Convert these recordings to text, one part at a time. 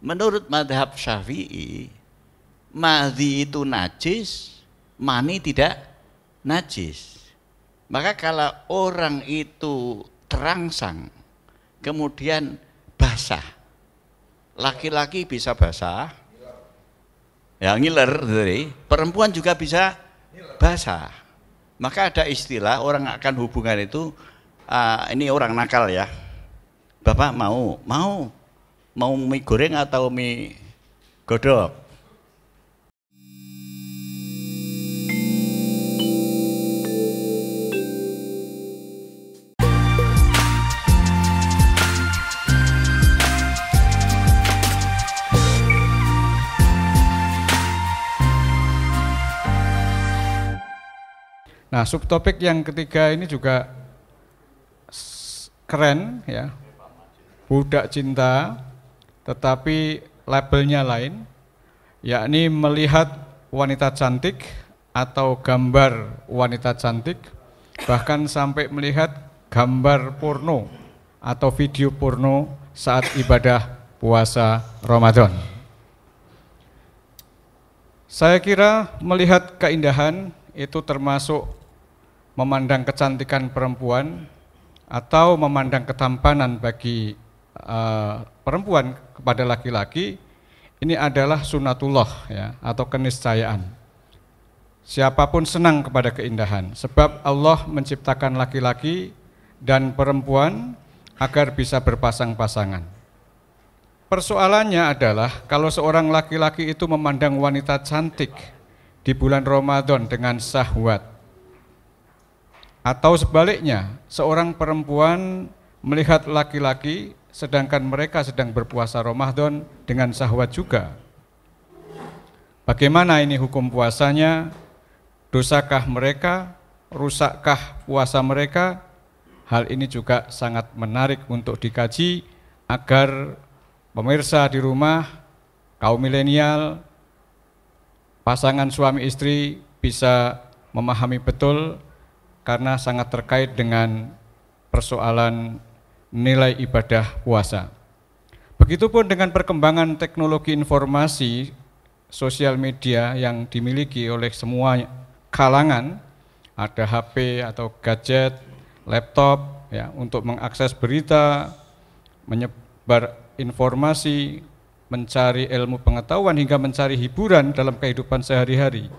menurut madhab Syafi'i, madhi itu najis, mani tidak najis. Maka kalau orang itu terangsang, kemudian basah, laki-laki bisa basah, ya ngiler, perempuan juga bisa basah. Maka ada istilah orang akan hubungan itu, ini orang nakal ya, Bapak mau mie goreng atau mie godok? Nah, subtopik yang ketiga ini juga keren ya. Budak cinta, tetapi labelnya lain, yakni melihat wanita cantik atau gambar wanita cantik, bahkan sampai melihat gambar porno atau video porno saat ibadah puasa Ramadan. Saya kira melihat keindahan itu termasuk memandang kecantikan perempuan atau memandang ketampanan bagi perempuan kepada laki-laki, ini adalah sunatullah ya, atau keniscayaan. Siapapun senang kepada keindahan, sebab Allah menciptakan laki-laki dan perempuan agar bisa berpasang-pasangan. Persoalannya adalah kalau seorang laki-laki itu memandang wanita cantik di bulan Ramadan dengan syahwat, atau sebaliknya, seorang perempuan melihat laki-laki sedangkan mereka sedang berpuasa Ramadan dengan syahwat juga. Bagaimana ini hukum puasanya? Dosakah mereka? Rusakkah puasa mereka? Hal ini juga sangat menarik untuk dikaji agar pemirsa di rumah, kaum milenial, pasangan suami istri bisa memahami betul, karena sangat terkait dengan persoalan nilai ibadah puasa. Begitupun dengan perkembangan teknologi informasi sosial media yang dimiliki oleh semua kalangan, ada HP atau gadget, laptop ya, untuk mengakses berita, menyebar informasi, mencari ilmu pengetahuan hingga mencari hiburan dalam kehidupan sehari-hari.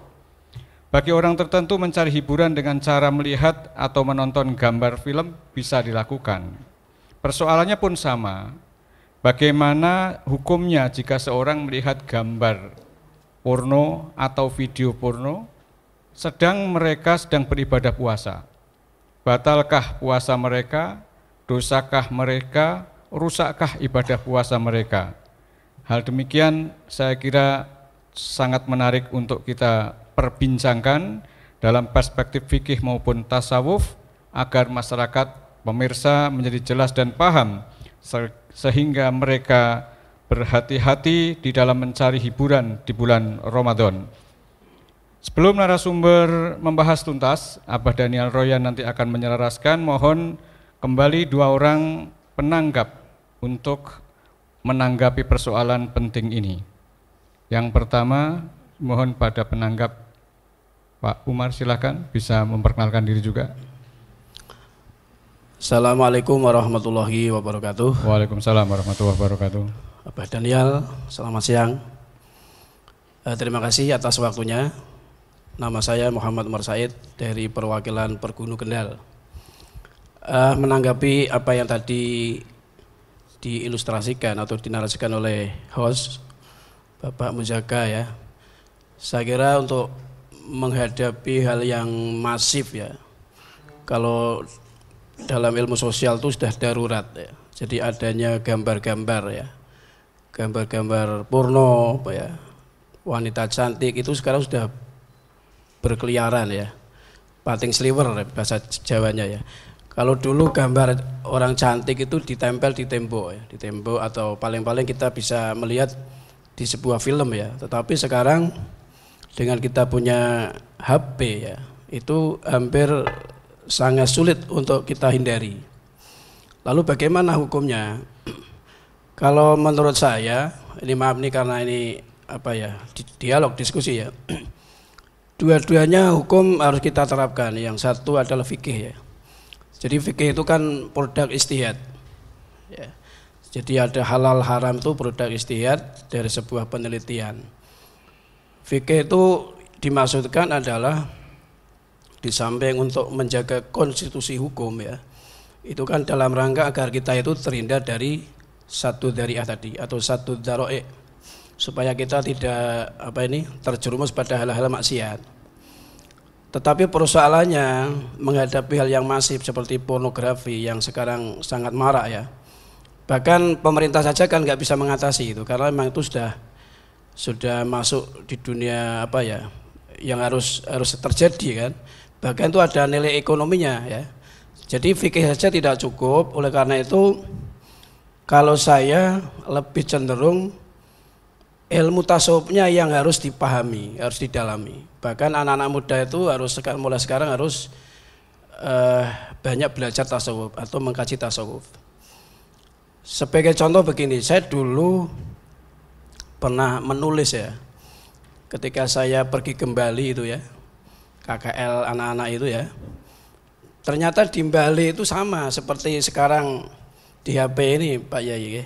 Bagi orang tertentu mencari hiburan dengan cara melihat atau menonton gambar film bisa dilakukan. Persoalannya pun sama, bagaimana hukumnya jika seorang melihat gambar porno atau video porno sedang mereka sedang beribadah puasa. Batalkah puasa mereka? Dosakah mereka? Rusakkah ibadah puasa mereka? Hal demikian saya kira sangat menarik untuk kita perbincangkan dalam perspektif fikih maupun tasawuf agar masyarakat pemirsa menjadi jelas dan paham sehingga mereka berhati-hati di dalam mencari hiburan di bulan Ramadan. Sebelum narasumber membahas tuntas, Abah Daniel Royan nanti akan menyelaraskan, mohon kembali dua orang penanggap untuk menanggapi persoalan penting ini. Yang pertama, mohon pada penanggap Pak Umar, silakan bisa memperkenalkan diri juga. Assalamualaikum warahmatullahi wabarakatuh. Waalaikumsalam warahmatullahi wabarakatuh. Abah Daniel, selamat siang. Terima kasih atas waktunya. Nama saya Muhammad Umar Said dari perwakilan Pergunu Kendal. Menanggapi apa yang tadi diilustrasikan atau dinarasikan oleh host Bapak Mujaga ya, saya kira untuk menghadapi hal yang masif ya, kalau dalam ilmu sosial itu sudah darurat ya. Jadi adanya gambar-gambar ya, gambar-gambar porno apa ya, wanita cantik itu sekarang sudah berkeliaran ya, pating sliwer bahasa Jawanya ya. Kalau dulu gambar orang cantik itu ditempel di tembok ya, di tembok atau paling-paling kita bisa melihat di sebuah film ya. Tetapi sekarang dengan kita punya HP ya, itu hampir sangat sulit untuk kita hindari. Lalu bagaimana hukumnya? Kalau menurut saya ini maaf nih karena ini apa ya, dialog diskusi ya. Dua-duanya hukum harus kita terapkan. Yang satu adalah fikih ya. Jadi fikih itu kan produk ijtihad. Ya. Jadi ada halal haram itu produk ijtihad dari sebuah penelitian. Fikih itu dimaksudkan adalah di samping untuk menjaga konstitusi hukum ya, itu kan dalam rangka agar kita itu terhindar dari satu dzari'ah tadi atau satu dzara'i, supaya kita tidak terjerumus pada hal-hal maksiat. Tetapi persoalannya menghadapi hal yang masif seperti pornografi yang sekarang sangat marak ya. Bahkan pemerintah saja kan nggak bisa mengatasi itu karena memang itu sudah masuk di dunia yang harus terjadi kan. Bahkan itu ada nilai ekonominya ya. Jadi fikih saja tidak cukup, oleh karena itu kalau saya lebih cenderung ilmu tasawufnya yang harus dipahami, harus didalami. Bahkan anak-anak muda itu mulai sekarang harus banyak belajar tasawuf atau mengkaji tasawuf. Sebagai contoh begini, saya dulu pernah menulis ya, ketika saya pergi ke Bali itu ya, KKL anak-anak itu ya, ternyata di Bali itu sama seperti sekarang di HP ini Pak Yai,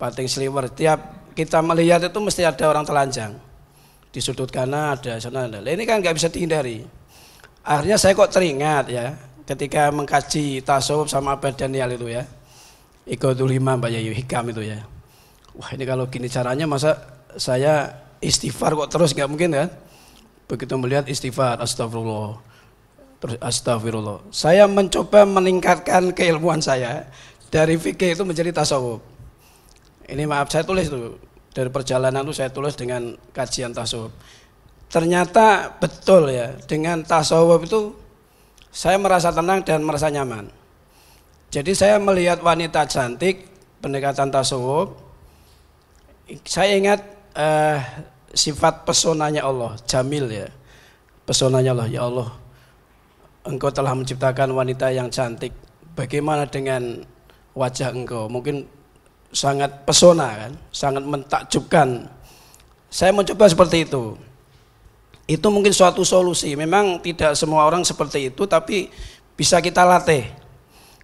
pating sliver. Tiap kita melihat itu mesti ada orang telanjang, di sudut kanan ada, sana ada. Ini kan nggak bisa dihindari. Akhirnya saya kok teringat ya, ketika mengkaji tasawuf sama Abad Daniel itu ya, Iqadul Himam Pak Yai, hikam itu ya. Wah ini kalau gini caranya masa saya istighfar kok terus, nggak mungkin kan? Begitu melihat istighfar, astagfirullah, terus astagfirullah. Saya mencoba meningkatkan keilmuan saya dari fikih itu menjadi tasawuf. Ini maaf saya tulis itu dari perjalanan itu saya tulis dengan kajian tasawuf. Ternyata betul ya, dengan tasawuf itu saya merasa tenang dan merasa nyaman. Jadi saya melihat wanita cantik, pendekatan tasawuf, saya ingat sifat pesonanya Allah, jamil ya, pesonanya Allah. Ya Allah, Engkau telah menciptakan wanita yang cantik, bagaimana dengan wajah Engkau? Mungkin sangat pesona kan, sangat mentakjubkan. Saya mencoba seperti itu. Itu mungkin suatu solusi. Memang tidak semua orang seperti itu, tapi bisa kita latih.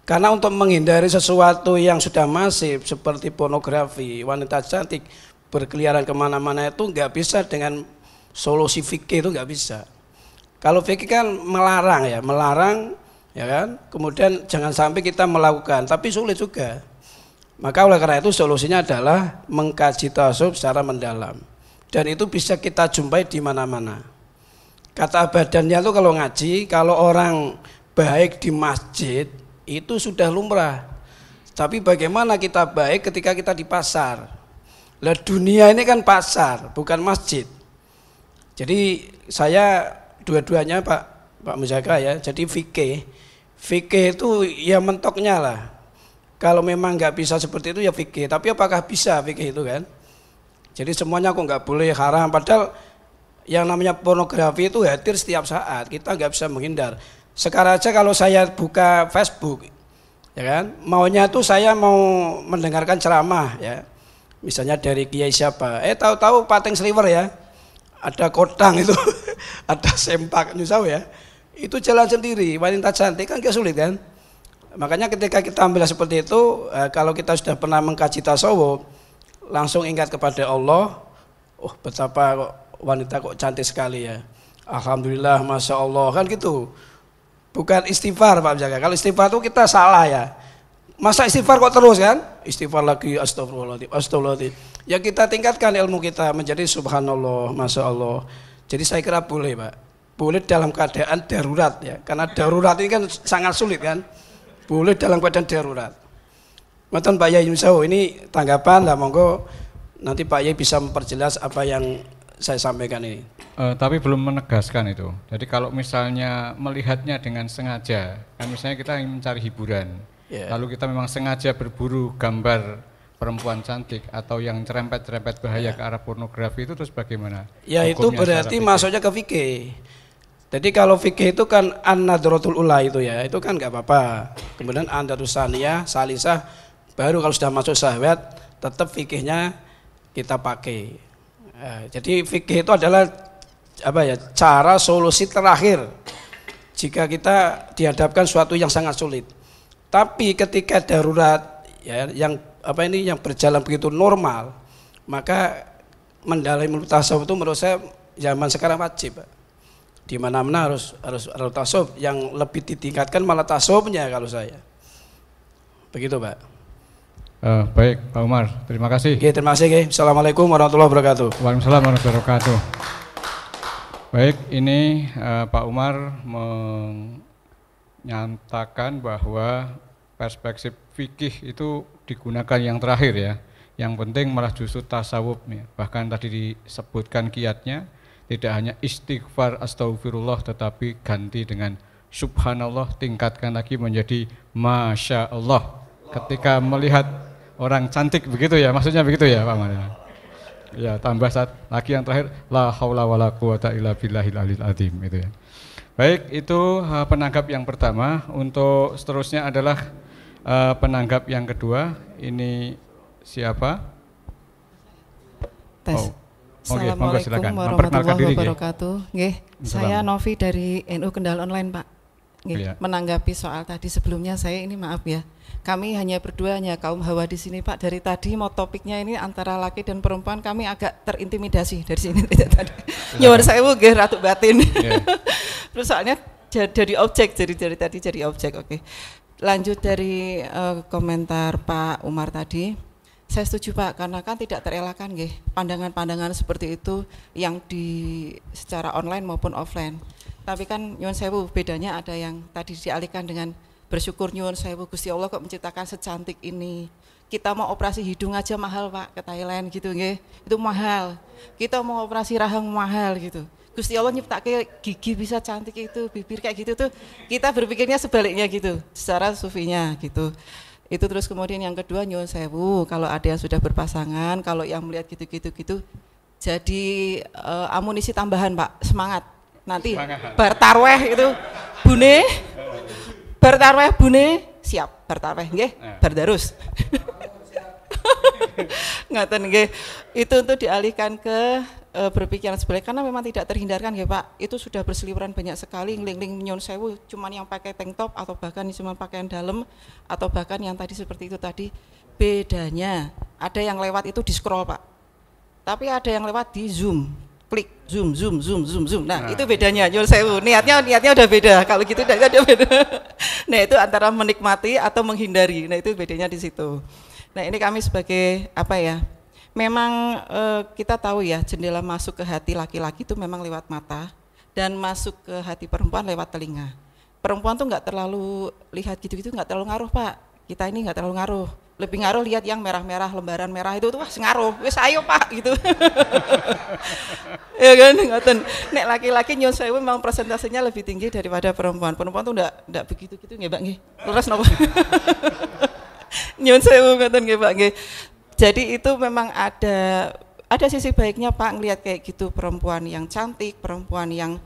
Karena untuk menghindari sesuatu yang sudah masif seperti pornografi, wanita cantik berkeliaran kemana-mana itu nggak bisa dengan solusi fikih, itu nggak bisa. Kalau fikih kan melarang ya kan. Kemudian jangan sampai kita melakukan, tapi sulit juga. Maka oleh karena itu solusinya adalah mengkaji tasawuf secara mendalam. Dan itu bisa kita jumpai di mana-mana. Kata badannya itu kalau ngaji, kalau orang baik di masjid itu sudah lumrah. Tapi bagaimana kita baik ketika kita di pasar? Lah dunia ini kan pasar, bukan masjid. Jadi saya dua-duanya Pak Muzaka ya. Jadi fikih itu ya mentoknya lah. Kalau memang nggak bisa seperti itu ya fikih. Tapi apakah bisa fikih itu kan? Jadi semuanya kok nggak boleh haram. Padahal yang namanya pornografi itu hadir setiap saat. Kita nggak bisa menghindar. Sekarang aja kalau saya buka Facebook, ya kan, maunya tuh saya mau mendengarkan ceramah, ya, misalnya dari kiai siapa, tahu-tahu pating sliver ya, ada kodang itu, ada sempak, nyusau ya, itu jalan sendiri, wanita cantik kan gak sulit kan. Makanya ketika kita ambil seperti itu, kalau kita sudah pernah mengkaji tasawuf, langsung ingat kepada Allah, oh betapa wanita kok cantik sekali ya, alhamdulillah, masya Allah, kan gitu. Bukan istighfar Pak Jaga. Kalau istighfar itu kita salah ya. Masa istighfar kok terus kan? Istighfar lagi, astagfirullahaladzim, astagfirullahaladzim. Ya kita tingkatkan ilmu kita menjadi subhanallah, masya Allah. Jadi saya kira boleh Pak. Boleh dalam keadaan darurat ya. Karena darurat ini kan sangat sulit kan. Boleh dalam keadaan darurat. Mantan Pak Yai Yusau, ini tanggapan lah, monggo nanti Pak Yai bisa memperjelas apa yang saya sampaikan ini. Tapi belum menegaskan itu. Jadi kalau misalnya melihatnya dengan sengaja, kan misalnya kita ingin mencari hiburan, lalu kita memang sengaja berburu gambar perempuan cantik atau yang cerempet-cerempet bahaya ke arah pornografi, itu terus bagaimana? Ya itu berarti masuknya ke fikih. Jadi kalau fikih itu kan an-nadratul ula itu ya, itu kan nggak apa-apa. Kemudian an-nadratus saniyah, salisah, baru kalau sudah masuk syahwat, tetap fikihnya kita pakai. Jadi fikih itu adalah cara solusi terakhir jika kita dihadapkan suatu yang sangat sulit. Tapi ketika darurat ya yang berjalan begitu normal, maka mendalami tasawuf itu menurut saya zaman sekarang wajib, Pak. Di mana-mana harus tasawuf, yang lebih ditingkatkan malah tasawufnya kalau saya. Begitu, Pak. Baik, Pak Umar, terima kasih. Oke, terima kasih. Assalamualaikum warahmatullahi wabarakatuh. Waalaikumsalam warahmatullahi wabarakatuh. Baik, ini Pak Umar menyatakan bahwa perspektif fikih itu digunakan yang terakhir ya. Yang penting malah justru tasawuf ya. Bahkan tadi disebutkan kiatnya tidak hanya istighfar astagfirullah tetapi ganti dengan subhanallah, tingkatkan lagi menjadi masya Allah. Ketika melihat orang cantik begitu ya, maksudnya begitu ya Pak Umar. Ya, tambah lagi yang terakhir la haula wala quwata illa billahil aliyil azim itu ya. Baik, itu penanggap yang pertama. Untuk seterusnya adalah penanggap yang kedua. Ini siapa? Tes. Assalamualaikum warahmatullahi wabarakatuh. Nggih, saya Novi dari NU Kendal Online, Pak. Nggih, ya. Menanggapi soal tadi sebelumnya saya ini maaf ya. Kami hanya berdua, hanya kaum hawa di sini, Pak. Dari tadi mau topiknya ini antara laki dan perempuan, kami agak terintimidasi dari sini tadi. Nyuwun saya nggih ratu batin. Yeah. Terus soalnya jadi objek, dari tadi jadi objek. Oke. Lanjut dari komentar Pak Umar tadi. Saya setuju Pak, karena kan tidak terelakkan nggih pandangan-pandangan seperti itu yang secara online maupun offline. Tapi kan nyuwun sewu, bedanya ada yang tadi dialihkan dengan bersyukur nyuwun sewu Gusti Allah kok menciptakan secantik ini. Kita mau operasi hidung aja mahal Pak ke Thailand gitu nggih. Itu mahal. Kita mau operasi rahang mahal gitu. Gusti Allah nyiptake gigi bisa cantik itu, bibir kayak gitu tuh. Kita berpikirnya sebaliknya gitu, secara sufinya gitu. Itu terus kemudian yang kedua nyuwun sewu, kalau ada yang sudah berpasangan, kalau yang melihat gitu jadi amunisi tambahan Pak, semangat. Nanti bar tarweh itu bune siap bar tarweh nggih, bar darus. Ngaten nggih. Itu untuk dialihkan ke berpikiran sebaliknya, karena memang tidak terhindarkan ya Pak. Itu sudah berseliweran banyak sekali ngeling-ngeling nyuwun sewu cuman yang pakai tank top atau bahkan cuma pakaian dalam atau bahkan yang tadi seperti itu tadi. Bedanya ada yang lewat itu di scroll Pak. Tapi ada yang lewat di zoom. Klik zoom. Nah, itu bedanya nyuwun sewu. Niatnya udah beda. Kalau gitu udah beda. Nah, itu antara menikmati atau menghindari. Nah, itu bedanya di situ. Nah, ini kami sebagai memang kita tahu ya, jendela masuk ke hati laki-laki itu memang lewat mata dan masuk ke hati perempuan lewat telinga. Perempuan tuh nggak terlalu lihat gitu-gitu, nggak terlalu ngaruh Pak. Kita ini nggak terlalu ngaruh. Lebih ngaruh lihat yang merah-merah, lembaran merah itu tuh wah ngaruh. Wes ayo Pak gitu. Ya kan, ngoten. Nek laki-laki nyuwun sewu memang persentasenya lebih tinggi daripada perempuan. Perempuan tuh enggak begitu-gitu nggih Mbak nggih. Leres napa? Nyuwun sewu ngoten nggih Pak nggih. Jadi itu memang ada sisi baiknya Pak ngelihat kayak gitu, perempuan yang cantik, perempuan yang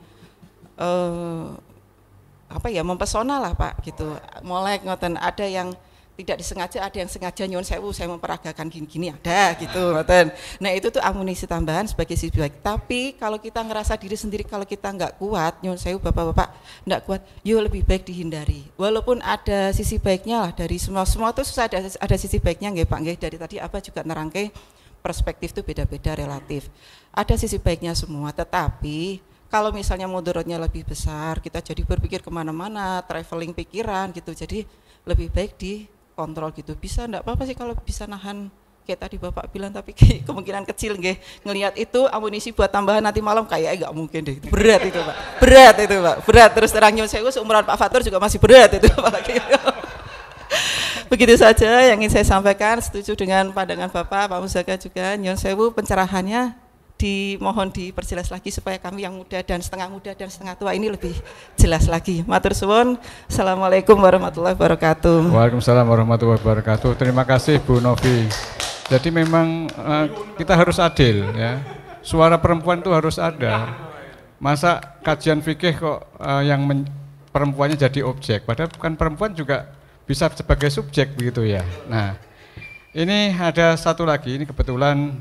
mempesona lah Pak gitu. Molek ngoten, ada yang tidak disengaja, ada yang sengaja nyuwun sewu saya memperagakan gini-gini ada gitu ngoten. Nah, itu tuh amunisi tambahan sebagai sisi baik. Tapi kalau kita ngerasa diri sendiri kalau kita nggak kuat, nyuwun sewu Bapak-bapak nggak kuat, yuk lebih baik dihindari. Walaupun ada sisi baiknya lah dari semua itu susah ada sisi baiknya nggih Pak nggih. Dari tadi Abah juga nerangke perspektif itu beda-beda relatif. Ada sisi baiknya semua, tetapi kalau misalnya mudaratnya lebih besar, kita jadi berpikir kemana-mana, traveling pikiran gitu, jadi lebih baik dikontrol gitu. Bisa enggak apa-apa sih kalau bisa nahan kayak tadi Bapak bilang, tapi kemungkinan kecil nggih. Ngelihat itu amunisi buat tambahan nanti malam kayaknya enggak mungkin deh. Berat itu Pak. Berat terus terang nyuwun sewu seumuran Pak Fatur juga masih berat itu apalagi. Begitu saja yang ingin saya sampaikan, setuju dengan pandangan Bapak Muzaka juga. Nyuwun sewu pencerahannya dimohon diperjelas lagi supaya kami yang muda dan setengah tua ini lebih jelas lagi. Matur suwun. Assalamualaikum warahmatullahi wabarakatuh. Waalaikumsalam warahmatullahi wabarakatuh. Terima kasih Bu Novi. Jadi memang kita harus adil ya. Suara perempuan itu harus ada. Masa kajian fikih kok perempuannya jadi objek, padahal bukan, perempuan juga bisa sebagai subjek begitu ya. Nah, Ini ada satu lagi, ini kebetulan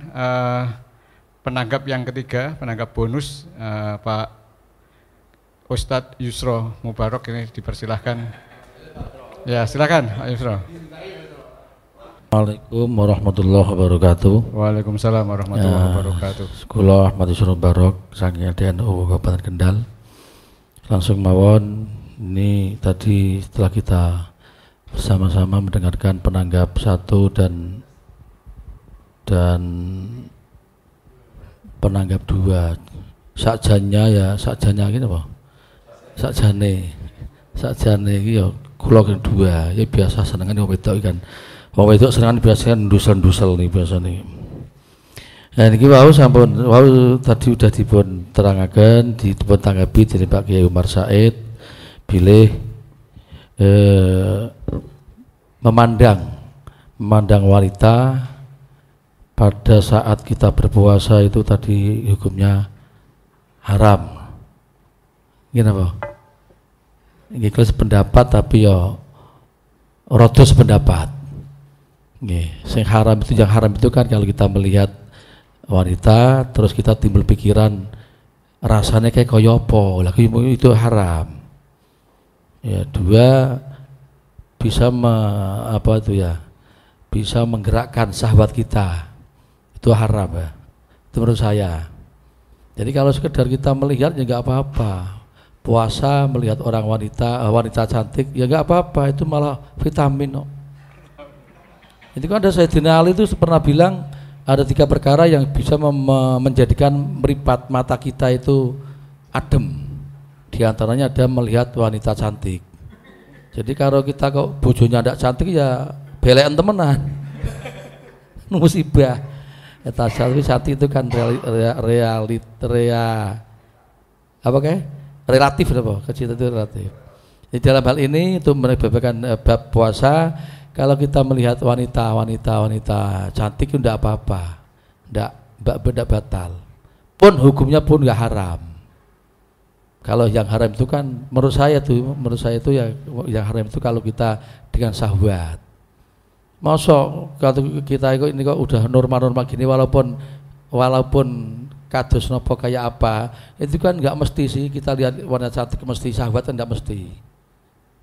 penanggap yang ketiga, penanggap bonus Pak Ustadz Yusro Mubarok, ini dipersilahkan. Ya, silakan Pak Yusro. Assalamualaikum warahmatullahi wabarakatuh. Waalaikumsalam warahmatullahi wabarakatuh. Sekolah Ahmad Yusro Mubarok, Sangking DNU Kabupaten Kendal. Langsung mawon, ini tadi setelah kita bersama-sama mendengarkan penanggap 1 dan penanggap 2. Sakjane gitu apa? Sakjane iki ya kula kedua, ya biasa senengane wong wedok kan. Wong wedok senengane biasa ndusel-ndusel nih biasane. Nah niki wau sampun tadi udah dipun terangaken, dipun tanggapi dari Pak Kiai Umar Said bilih memandang wanita pada saat kita berpuasa itu tadi hukumnya haram. Gini apa? Ini kelas pendapat tapi ya rada sependapat. Nggih, yang haram itu kan kalau kita melihat wanita terus kita timbul pikiran rasanya kayak koyo apa, lagi itu haram. Ya, 2 bisa bisa menggerakkan syahwat kita, itu haram ya, itu menurut saya. Jadi kalau sekedar kita melihat ya nggak apa-apa, puasa melihat orang wanita cantik ya nggak apa-apa, itu malah vitamin. Itu kan ada Sayyidina Ali itu pernah bilang ada 3 perkara yang bisa menjadikan meripat mata kita itu adem. Di antaranya ada melihat wanita cantik. Jadi kalau kita kok bojonya tidak cantik ya belekan temenan. Musibah. Eta cantik itu kan relatif apa? Kecintaan itu relatif. Di dalam hal ini untuk menyebabkan bab puasa, kalau kita melihat wanita cantik itu tidak apa-apa, tidak batal. Pun hukumnya pun nggak haram. Kalau yang haram itu kan menurut saya itu ya yang haram itu kalau kita dengan syahwat. Masa kalau kita ini kok udah normal gini walaupun kados nopo kayak apa, itu kan nggak mesti sih kita lihat wanita cantik mesti syahwat, enggak mesti.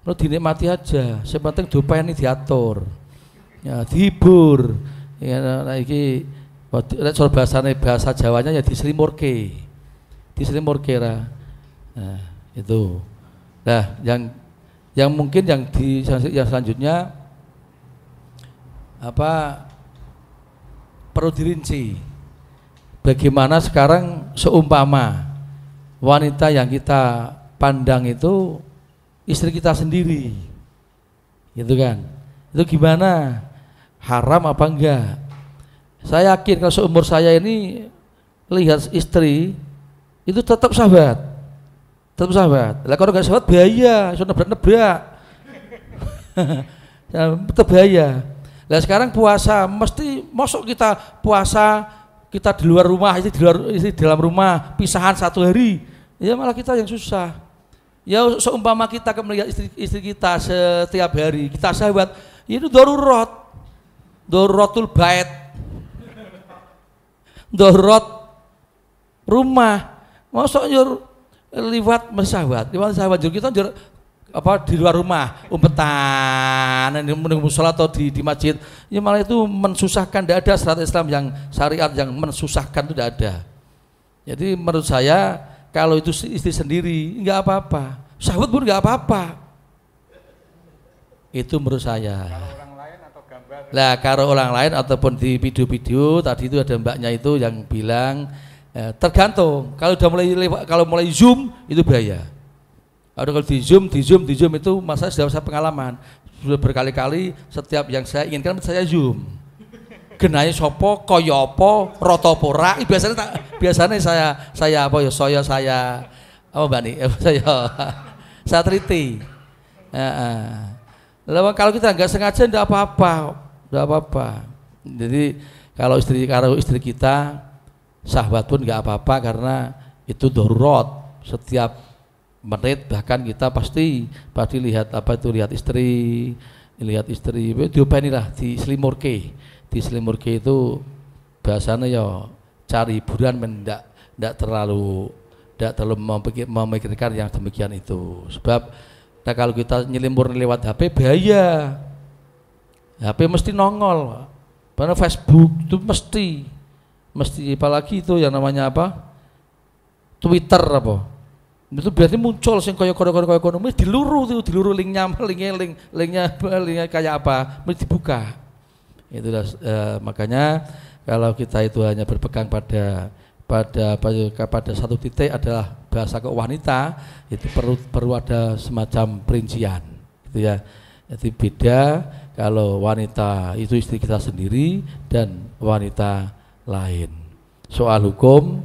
Menurut dinikmati aja, sepenting dopanya ini diatur. Ya, dihibur. Ya nah iki bahasa Jawanya ya diselimurke lah. Nah, itu. Nah, yang mungkin yang selanjutnya perlu dirinci. Bagaimana sekarang seumpama wanita yang kita pandang itu istri kita sendiri, gitu kan? Itu gimana? Haram apa enggak? Saya yakin kalau seumur saya ini lihat istri itu tetap sahabat. Lah kalau nggak sahabat bahaya, sudah nebrak. Tetap bahaya. Lah sekarang puasa mesti masuk kita puasa kita di luar rumah, istri di dalam rumah, pisahan 1 hari, ya malah kita yang susah. Ya seumpama kita melihat istri kita setiap hari, kita sahabat, itu daruratul bait, darurat rumah, masuk liwat sahabat kita di luar rumah, umpetan, di musola atau di masjid, ya malah itu mensusahkan. Tidak ada syariat yang mensusahkan, itu tidak ada. Jadi menurut saya kalau itu istri sendiri nggak apa-apa, sahabat pun nggak apa-apa. Itu menurut saya. Lah kalau orang lain ataupun di video-video tadi itu ada mbaknya itu yang bilang tergantung. Kalau mulai zoom itu bahaya. Kalau di zoom itu masa sudah saya pengalaman, sudah berkali-kali setiap yang saya inginkan saya zoom. Genai sopo, koyopo, rotopora, biasanya saya saya teliti. Lalu kalau kita nggak sengaja tidak apa-apa. Jadi kalau istri kita sahabat pun nggak apa-apa karena itu darurat. Setiap menit bahkan kita pasti lihat istri diopeni lah, di selimurke diselimurke itu bahasanya ya cari hiburan, tidak terlalu memikirkan yang demikian itu. Sebab nah kalau kita nyelimur lewat HP bahaya. HP mesti nongol. Karena Facebook itu mesti apalagi itu yang namanya apa? Twitter apa? Itu biasanya muncul sing kaya ekonomi diluru linknya kayak apa? Mesti dibuka. Itulah makanya kalau kita itu hanya berpegang pada satu titik adalah bahasa ke wanita, itu perlu ada semacam perincian, gitu ya. Jadi beda kalau wanita itu istri kita sendiri dan wanita lain. Soal hukum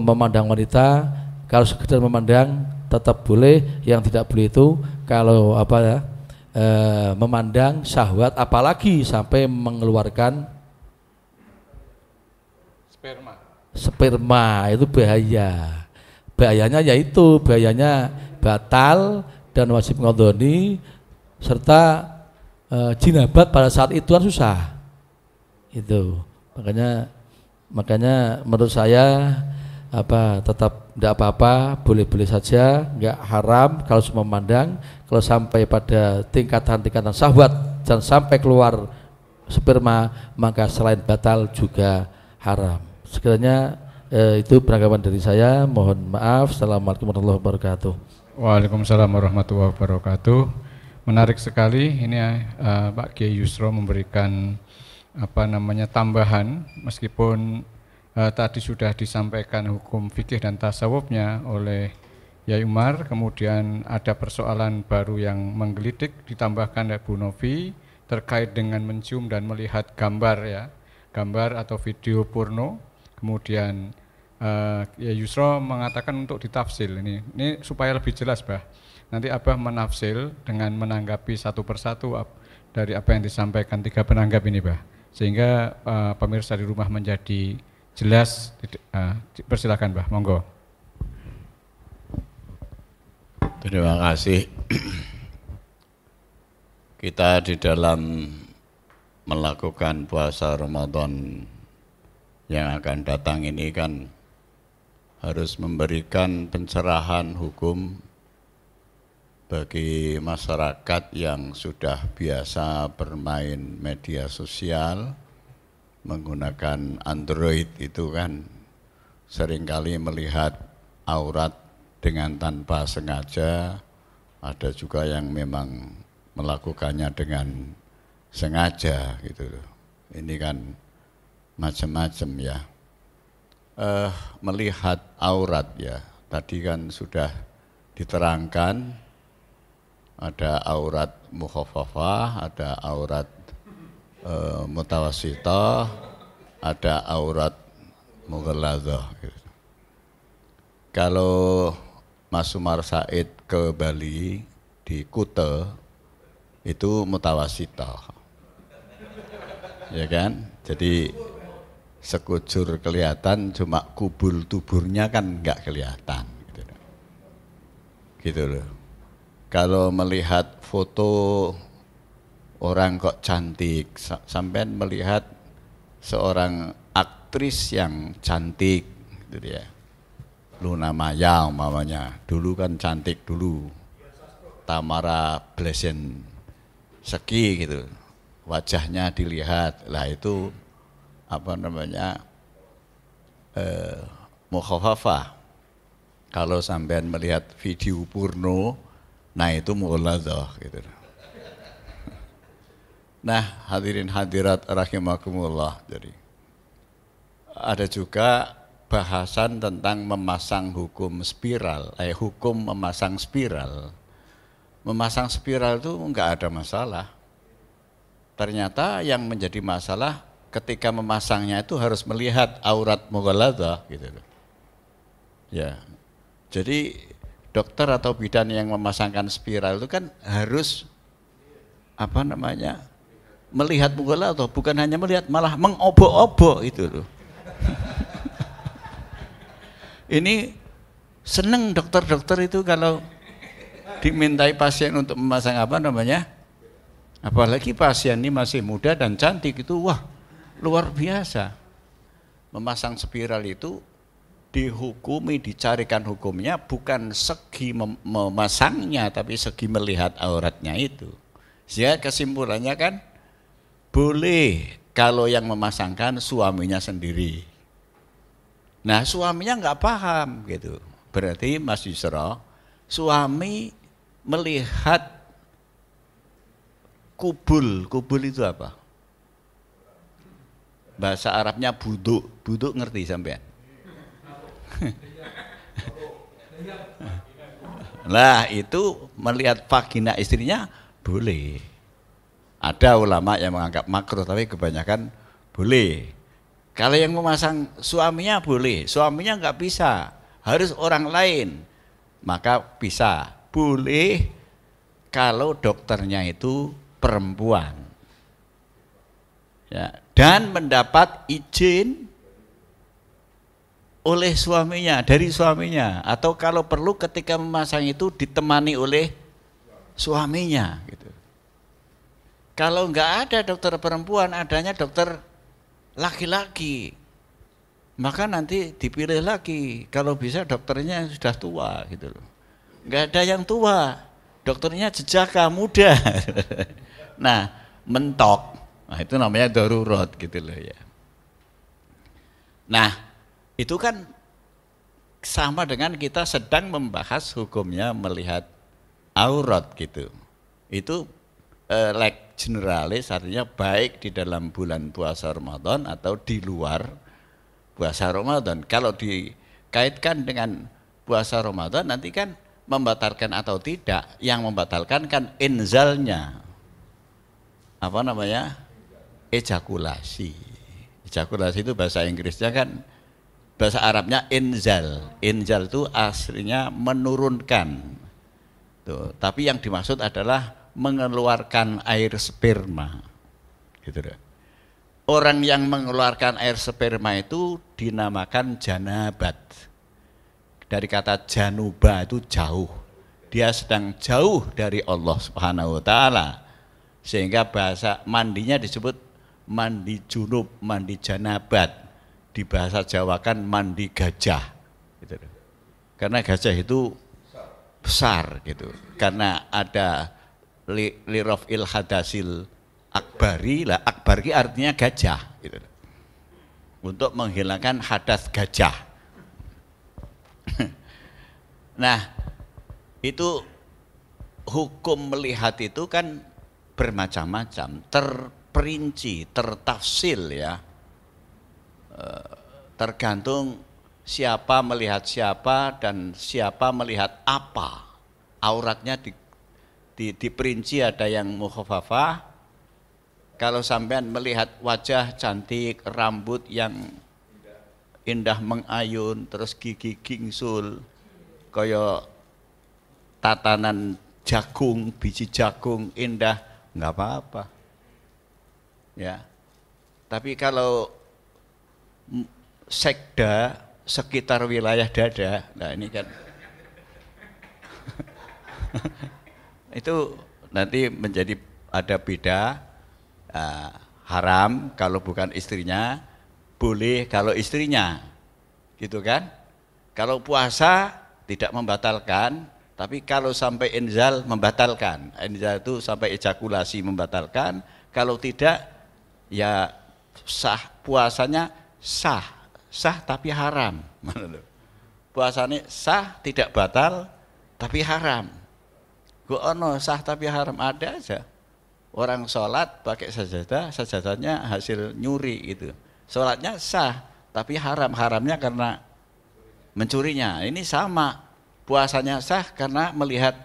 memandang wanita, kalau sekedar memandang tetap boleh, yang tidak boleh itu kalau memandang syahwat, apalagi sampai mengeluarkan sperma itu bahaya. Bahayanya yaitu bahayanya batal dan wajib ngodoni serta jinabat pada saat itu kan susah. Itu makanya menurut saya tetap tidak apa-apa, boleh-boleh saja, nggak haram kalau cuma memandang. Kalau sampai pada tingkatan syahwat dan sampai keluar sperma, maka selain batal juga haram. Sekiranya itu penanggapan dari saya. Mohon maaf. Assalamualaikum warahmatullahi wabarakatuh. Waalaikumsalam warahmatullahi wabarakatuh. Menarik sekali ini Pak Kiai Yusro memberikan tambahan, meskipun tadi sudah disampaikan hukum fikih dan tasawufnya oleh Yai Umar, kemudian ada persoalan baru yang menggelitik ditambahkan oleh Bu Novi terkait dengan mencium dan melihat gambar atau video porno. Kemudian Yai Yusro mengatakan untuk ditafsil ini supaya lebih jelas, nanti Abah menafsil dengan menanggapi satu persatu dari apa yang disampaikan tiga penanggap ini, sehingga pemirsa di rumah menjadi jelas. Persilakan, monggo. Terima kasih. Kita di dalam melakukan puasa Ramadan yang akan datang ini kan harus memberikan pencerahan hukum bagi masyarakat yang sudah biasa bermain media sosial, menggunakan Android itu kan seringkali melihat aurat dengan tanpa sengaja, ada juga yang memang melakukannya dengan sengaja gitu loh. Ini kan macam-macam ya. Melihat aurat ya, tadi kan sudah diterangkan, ada aurat mukhafafah, ada aurat mutawassithah, ada aurat mughalladzah gitu. Kalau Mas Umar Said ke Bali di Kute itu mutawassithah, ya kan? Jadi sekujur kelihatan, cuma kubul tuburnya kan nggak kelihatan gitu loh. Kalau melihat foto orang kok cantik, sampean melihat seorang aktris yang cantik gitu ya, Luna Maya umpamanya, dulu kan cantik dulu, Tamara Blesensky gitu, wajahnya dilihat, lah itu mukhafafah. Kalau sampean melihat video porno, nah itu mughalladzah gitu. Nah, hadirin hadirat rahimakumullah. Jadi ada juga bahasan tentang memasang hukum spiral, hukum memasang spiral. Memasang spiral itu enggak ada masalah. Ternyata yang menjadi masalah ketika memasangnya itu harus melihat aurat mughalladzah gitu loh. Ya. Jadi dokter atau bidan yang memasangkan spiral itu kan harus melihat mughalladzah, bukan hanya melihat, malah mengobok-obok itu loh. Ini seneng dokter-dokter itu kalau dimintai pasien untuk memasang apalagi pasien ini masih muda dan cantik itu, wah luar biasa. Memasang spiral itu dihukumi, dicarikan hukumnya bukan segi memasangnya, tapi segi melihat auratnya itu. Sehingga kesimpulannya kan boleh kalau yang memasangkan suaminya sendiri. Nah suaminya nggak paham gitu. Berarti Mas Yusra, suami melihat kubul itu apa? Bahasa Arabnya buduk ngerti sampean? Lah itu melihat vagina istrinya boleh. Ada ulama yang menganggap makruh, tapi kebanyakan boleh. Kalau yang memasang suaminya boleh, suaminya nggak bisa, harus orang lain, maka bisa. Boleh kalau dokternya itu perempuan. Ya, dan mendapat izin oleh suaminya, dari suaminya, atau kalau perlu ketika memasang itu ditemani oleh suaminya gitu. Kalau enggak ada dokter perempuan, adanya dokter laki-laki, maka nanti dipilih lagi. Kalau bisa dokternya sudah tua gitu loh. Enggak ada yang tua, dokternya jejaka muda. Nah, mentok. Nah, itu namanya darurat gitu loh ya. Nah, itu kan sama dengan kita sedang membahas hukumnya melihat aurat gitu. Itu like generalis, artinya baik di dalam bulan puasa Ramadan atau di luar puasa Ramadan. Kalau dikaitkan dengan puasa Ramadan nanti kan membatalkan atau tidak, yang membatalkan kan inzalnya. Apa namanya? Ejakulasi. Ejakulasi itu bahasa Inggrisnya kan, bahasa Arabnya inzal. Inzal itu aslinya menurunkan. Tuh, tapi yang dimaksud adalah mengeluarkan air sperma. Gitu loh. Orang yang mengeluarkan air sperma itu dinamakan janabat. Dari kata januba itu jauh. Dia sedang jauh dari Allah Subhanahu wa taala. Sehingga bahasa mandinya disebut mandi junub, mandi janabat. Di bahasa Jawa kan mandi gajah gitu. Karena gajah itu besar gitu. Karena ada lirafil hadasil akbari, lah akbari artinya gajah gitu. Untuk menghilangkan hadas gajah. Nah, itu hukum melihat itu kan bermacam-macam, terperinci, tertafsil ya. Tergantung siapa melihat siapa dan siapa melihat apa. Auratnya diperinci, ada yang mukhafafah. Kalau sampean melihat wajah cantik, rambut yang indah mengayun, terus gigi gingsul, kaya tatanan jagung, biji jagung indah, nggak apa-apa. Ya. Tapi kalau sekda sekitar wilayah dada, nah ini kan itu nanti menjadi ada beda. Haram kalau bukan istrinya, boleh kalau istrinya, gitu kan? Kalau puasa tidak membatalkan, tapi kalau sampai inzal membatalkan. Inzal itu sampai ejakulasi membatalkan. Kalau tidak, ya sah, puasanya sah tapi haram. Puasanya sah tidak batal tapi haram. Kok ono sah tapi haram, ada aja. Orang sholat pakai sajadah, sajadahnya hasil nyuri gitu. Sholatnya sah tapi haram, haramnya karena mencurinya. Ini sama, puasanya sah karena melihat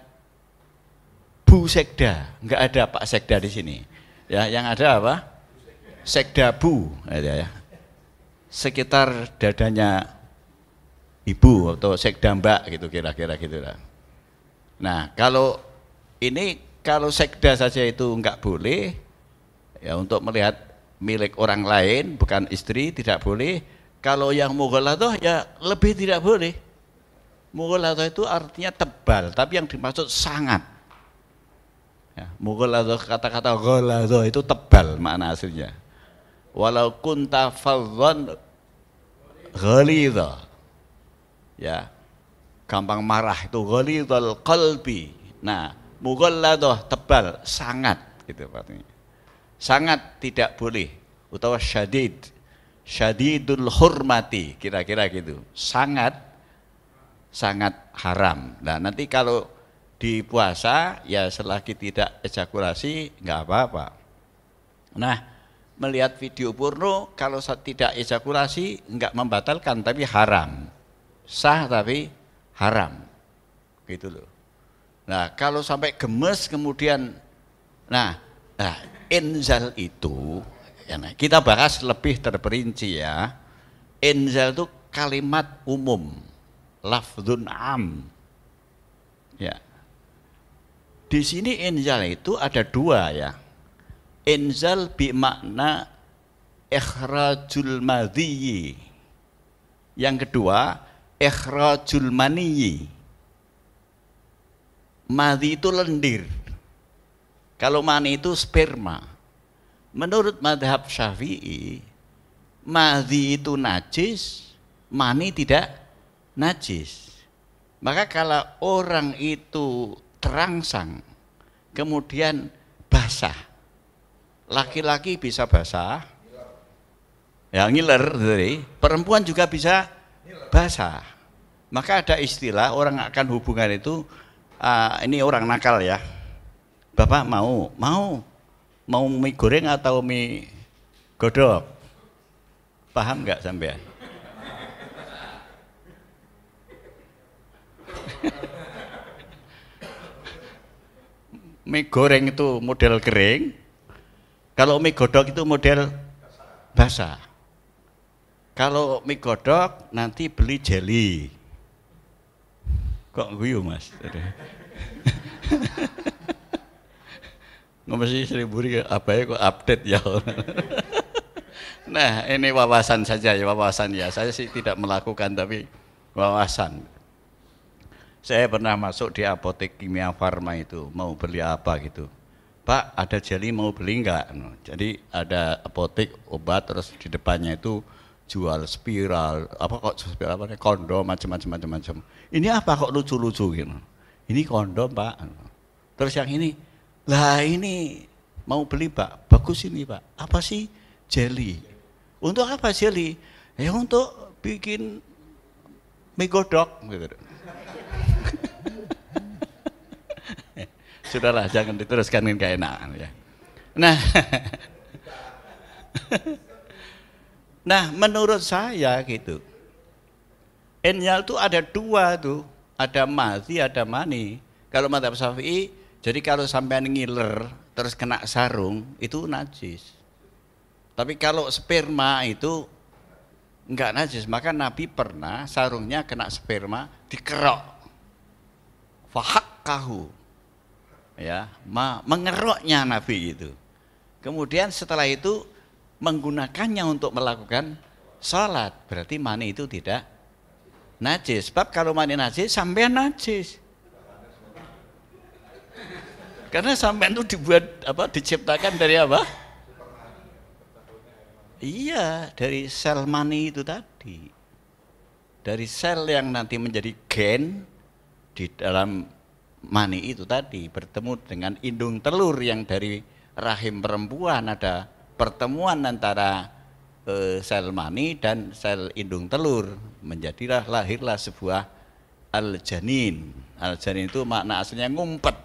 Bu Sekda. Enggak ada Pak Sekda di sini. Ya, yang ada apa? Sekda Bu, ya. Sekitar dadanya ibu atau sekda mbak gitu, kira-kira gitu lah. Nah, kalau ini, kalau sekda saja itu enggak boleh, ya untuk melihat milik orang lain, bukan istri, tidak boleh. Kalau yang mughaladzah ya lebih tidak boleh. Mughaladzah itu artinya tebal, tapi yang dimaksud sangat. Ya, mughaladzah, kata-kata ghaladzah itu tebal makna aslinya. walau kunta fadhan ghalidha. Ya. Gampang marah itu ghalidhal qalbi. Nah, mughalladah tebal, sangat gitu artinya. Sangat tidak boleh utawa syadidul hurmati, kira-kira gitu. Sangat haram. Nah, nanti kalau di puasa ya selagi tidak ejakulasi nggak apa-apa. Nah, melihat video porno kalau tidak ejakulasi nggak membatalkan tapi haram. Sah tapi haram. Gitu loh. Nah, kalau sampai gemes kemudian nah inzal itu ya, nah, kita bahas lebih terperinci ya. Inzal itu kalimat umum, lafdzun am. Ya. Di sini inzal itu ada dua ya. Inzal bi makna ikhrajul madhiyi. Yang kedua, ikhrajul maniyi. Madhi itu lendir. Kalau mani itu sperma. Menurut madhab Syafi'i, madhi itu najis, mani tidak najis. Maka kalau orang itu terangsang, kemudian basah, laki-laki bisa basah, ya ngiler, perempuan juga bisa basah. Maka ada istilah orang akan hubungan itu, ini orang nakal ya, Bapak mau mie goreng atau mie godok? Paham nggak sampean? Mie goreng itu model kering, kalau mie godok itu model basah. Kalau mie godok nanti beli jelly. Kok guyu Mas? Ngomong Seribu apa ya kok update ya. Nah, ini wawasan saja ya, wawasan ya. Saya sih tidak melakukan tapi wawasan. Saya pernah masuk di apotek Kimia Farma itu, mau beli apa gitu. Pak, ada jelly mau beli enggak? Jadi ada apotek obat terus di depannya itu jual spiral, apa kok spiral apa kondom macam-macam. Ini apa kok lucu-lucu gitu. Ini kondom, Pak. Terus yang ini, lah ini mau beli Pak, bagus ini Pak. Apa sih? Jelly. Untuk apa jelly? Ya untuk bikin mie godok gitu. Sudahlah, jangan diteruskan dengan keenakan ya. Nah, menurut saya gitu. Inzal itu ada dua tuh, ada madhi, ada mani. Kalau mazhab Syafi'i, jadi kalau sampean ngiler terus kena sarung itu najis. Tapi kalau sperma itu enggak najis, maka Nabi pernah sarungnya kena sperma dikerok. Fahakkahu. Ya, mengeroknya Nabi itu. Kemudian setelah itu menggunakannya untuk melakukan sholat, berarti mani itu tidak najis. Sebab kalau mani najis, sampean najis. Karena sampean itu diciptakan dari apa? Iya, dari sel mani itu tadi. Dari sel yang nanti menjadi gen di dalam mani itu tadi bertemu dengan indung telur yang dari rahim perempuan, ada pertemuan antara sel mani dan sel indung telur, menjadilah lahirlah sebuah al-janin. Al-janin itu makna aslinya ngumpet.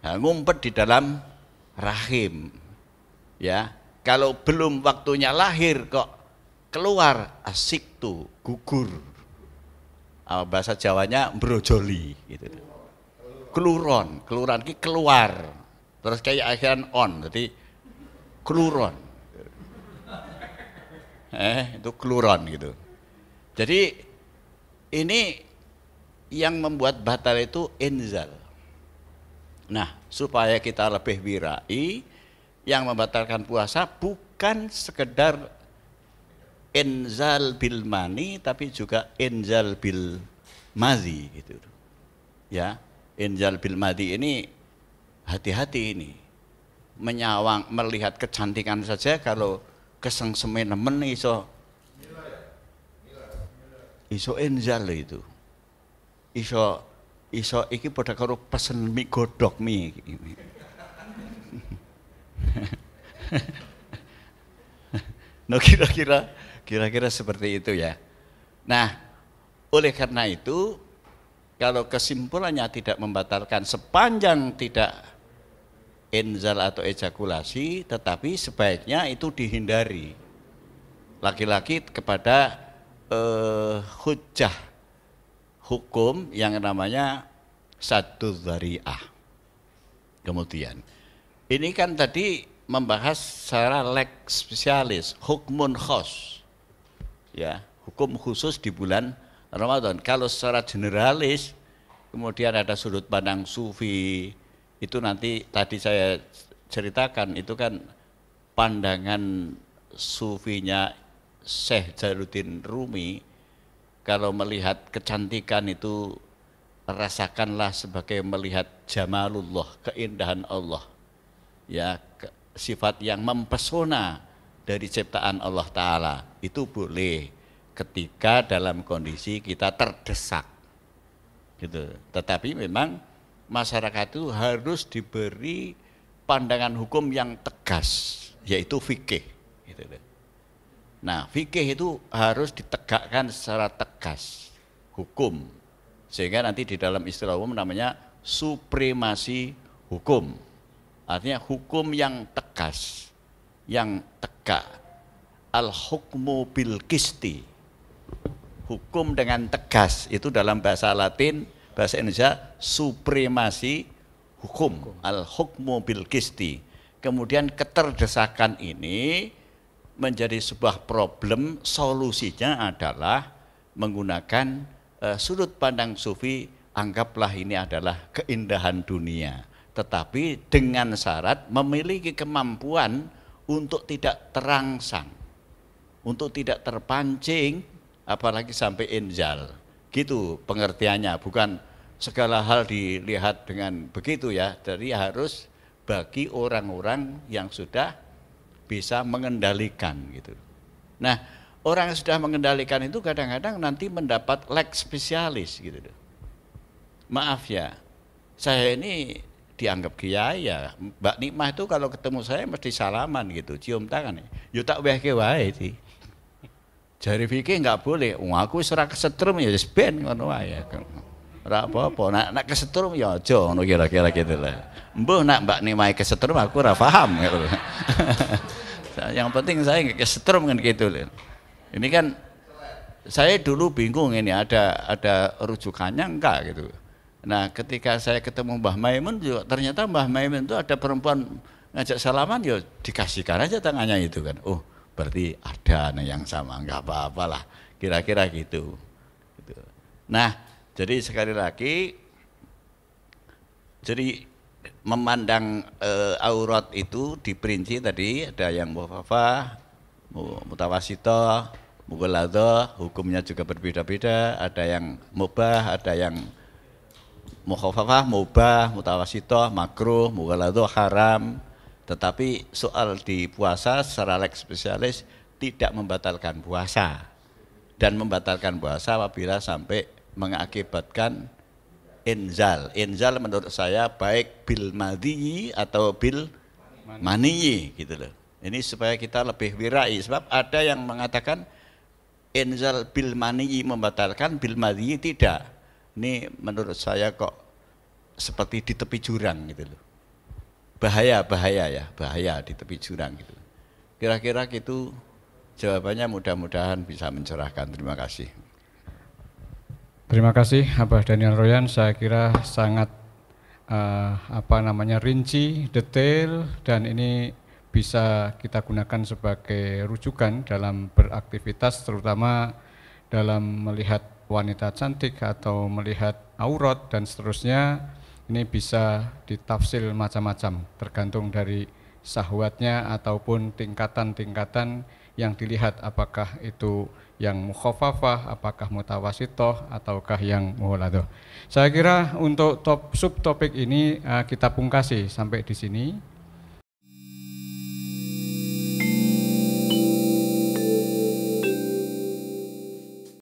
Nah, ngumpet di dalam rahim. Ya, kalau belum waktunya lahir kok keluar asik tuh gugur. Bahasa Jawanya brojoli gitu. Keluron ki keluar. Terus kayak akhiran on, jadi keluron. Itu keluron gitu. Jadi ini yang membuat batal itu inzal. Nah, supaya kita lebih wirai, yang membatalkan puasa bukan sekedar inzal bil mani, tapi juga inzal bil madhi gitu. Ya, inzal bil madhi ini hati-hati ini. Menyawang melihat kecantikan saja kalau kesengseme nemen iso inzal itu. Iso iki padha karo pesen mie godhog mie iki. No, kira-kira seperti itu ya. Nah, oleh karena itu kalau kesimpulannya tidak membatalkan sepanjang tidak inzal atau ejakulasi, tetapi sebaiknya itu dihindari. Laki-laki kepada hujjah hukum yang namanya saddu dzari'ah. Kemudian ini kan tadi membahas secara lex spesialis, hukmun khos. Ya, hukum khusus di bulan Ramadan. Kalau secara generalis kemudian ada sudut pandang sufi, itu nanti tadi saya ceritakan itu kan pandangan sufinya Syekh Jalaluddin Rumi. Kalau melihat kecantikan itu rasakanlah sebagai melihat jamalullah, keindahan Allah. Ya, sifat yang mempesona dari ciptaan Allah Ta'ala. Itu boleh ketika dalam kondisi kita terdesak gitu. Tetapi memang masyarakat itu harus diberi pandangan hukum yang tegas, yaitu fikih gitu. Nah, fikih itu harus ditegakkan secara tegas hukum, sehingga nanti di dalam istilah umum namanya supremasi hukum. Artinya hukum yang tegas, yang tegak. Al-hukmu bil qisti, hukum dengan tegas, itu dalam bahasa Latin, bahasa Indonesia supremasi hukum, al-hukmu bil qisti. Kemudian keterdesakan ini menjadi sebuah problem, solusinya adalah menggunakan sudut pandang sufi, anggaplah ini adalah keindahan dunia, tetapi dengan syarat memiliki kemampuan untuk tidak terangsang, untuk tidak terpancing, apalagi sampai inzal. Gitu pengertiannya, bukan segala hal dilihat dengan begitu ya. Jadi harus bagi orang-orang yang sudah bisa mengendalikan gitu. Nah, orang yang sudah mengendalikan itu kadang-kadang nanti mendapat lex spesialis gitu. Maaf ya, saya ini dianggap kiai ya. Mbak Nikmah itu kalau ketemu saya mesti salaman gitu, cium tangan. Yo tak wehke wae sih. Jari fikih enggak boleh. Aku wis ora kesetrum ya wis ben ngono wae. Ora apa-apa, nak kesetrum ya aja ngono kira-kira gitu lah. Mbah nak Mbak Nikmah kesetrum aku ora paham gitu. Yang penting saya nggak kesetrum kan gitu. Ini kan saya dulu bingung ini ada rujukannya enggak gitu. Nah, ketika saya ketemu Mbah Maimun juga ternyata Mbah Maimun itu ada perempuan ngajak salaman, ya dikasihkan aja tangannya itu kan. Oh, berarti ada yang sama, enggak apa-apalah. Kira-kira gitu. Nah, jadi sekali lagi, jadi memandang aurat itu diperinci tadi, ada yang mukhafafah, mutawasithah, mughaladzah, hukumnya juga berbeda-beda, ada yang mubah, ada yang mukhafafah, mubah, mutawasithah, makruh, mughaladzah, haram. Tetapi soal di puasa secara lex spesialis tidak membatalkan puasa, dan membatalkan puasa apabila sampai mengakibatkan inzal. Inzal menurut saya baik bil madhi atau bil maniyi gitu loh. Ini supaya kita lebih wirai, sebab ada yang mengatakan inzal bil maniyi membatalkan, bil madhi tidak. Ini menurut saya kok seperti di tepi jurang gitu loh. Bahaya di tepi jurang gitu. Kira-kira gitu jawabannya, mudah-mudahan bisa mencerahkan. Terima kasih. Terima kasih Abah Daniel Royan, saya kira sangat rinci, detail, dan ini bisa kita gunakan sebagai rujukan dalam beraktivitas, terutama dalam melihat wanita cantik atau melihat aurat dan seterusnya. Ini bisa ditafsir macam-macam, tergantung dari syahwatnya ataupun tingkatan-tingkatan yang dilihat, apakah itu yang mukhafafah, apakah mutawasithah, ataukah yang mughaladah. Saya kira untuk subtopik ini kita pungkasi sampai di sini.